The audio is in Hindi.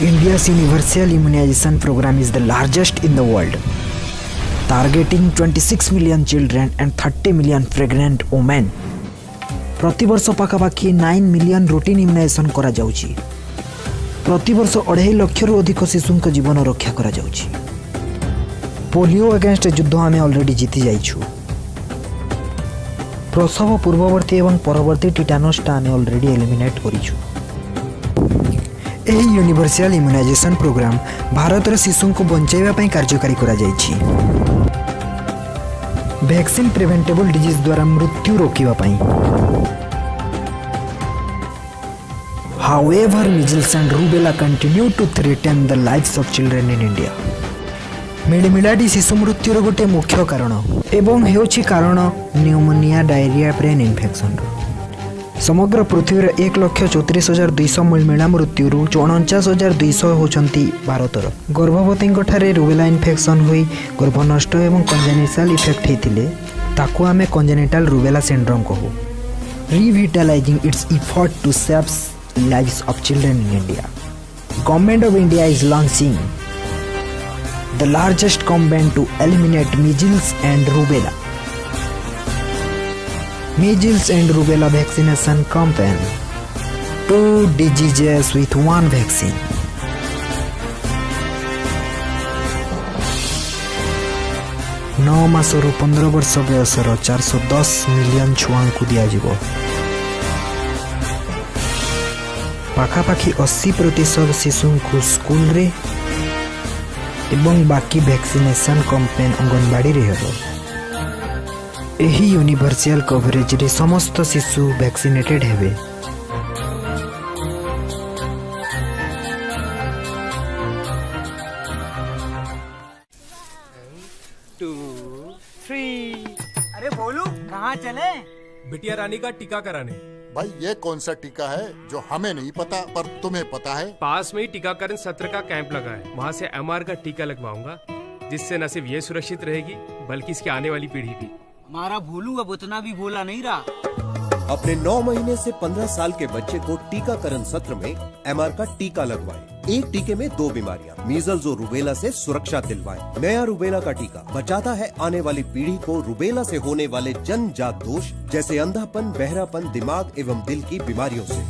India's universal immunization program is the largest in the world, targeting 26 million children and 30 million pregnant women. प्रतिवर्ष पाखापाखि 9 मिलियन रूटीन इम्युनाइजेशन करा जाउची। प्रतिवर्ष 2.5 लाख रु अधिक शिशुंक जीवन रक्षा करा जाउची। पोलियो अगेंस्ट युद्ध आमे ऑलरेडी जीति जाइछु। प्रसव पूर्ववर्ती एवं परवर्ती टिटानस आमे ऑलरेडी एलिमिनेट करिछु। एही यूनिवर्सल इम्युनाइजेशन प्रोग्राम भारतर शिशु को बंचाइबा पई कार्यकारी करा जाइछि। वैक्सीन प्रिवेंटेबल डिजीज द्वारा मृत्यु रोकिबा पई। However, measles and rubella continue to threaten the lives of children in India. मिडमिडाटी शिशु मृत्युर गोटे मुख्य कारण एवं हेउछि कारण न्यूमोनिया डायरिया ब्रेन इन्फेक्शन। समग्र पृथ्वी 1,34,200 मिडमिडा मृत्यु 49,200 होचंती भारतर। गर्भवती ठारे रुबेला इन्फेक्शन होई गर्भ नष्ट एवं कंजेनिटल इफेक्ट हेतिले ताकू आमे कंजेनिटल रुबेला सिंड्रोम कहू। Revitalising its effort to save lives of children in India. Government of India is launching the largest campaign to eliminate measles and rubella. Measles and rubella vaccination campaign. 2 diseases with 1 vaccine. नौ मासरू 15 वर्ष बयसर 410 मिलियन छुआ को दिया। पाखापाखि 80% शिशु को स्कूल रे एवं बाकी वैक्सीनेशन कैंपेन अंगनवाड़ी रे हेबो। एही यूनिवर्सल कवरेज रे समस्त शिशु वैक्सीनेटेड हेबे। अरे बोलू कहाँ चले? बिटिया रानी का टीका कराने। भाई ये कौन सा टीका है जो हमें नहीं पता पर तुम्हें पता है? पास में ही टीकाकरण सत्र का कैंप लगा है, वहाँ से MR का टीका लगवाऊंगा, जिससे न सिर्फ ये सुरक्षित रहेगी बल्कि इसकी आने वाली पीढ़ी भी। हमारा भोलू अब उतना भी भोला नहीं रहा। अपने 9 महीने से 15 साल के बच्चे को टीकाकरण सत्र में MR का टीका लगवाएं। एक टीके में 2 बीमारियां मीजल्स और रुबेला से सुरक्षा दिलवाएं। नया रुबेला का टीका बचाता है आने वाली पीढ़ी को रुबेला से होने वाले जन्मजात दोष जैसे अंधापन, बहरापन, दिमाग एवं दिल की बीमारियों से।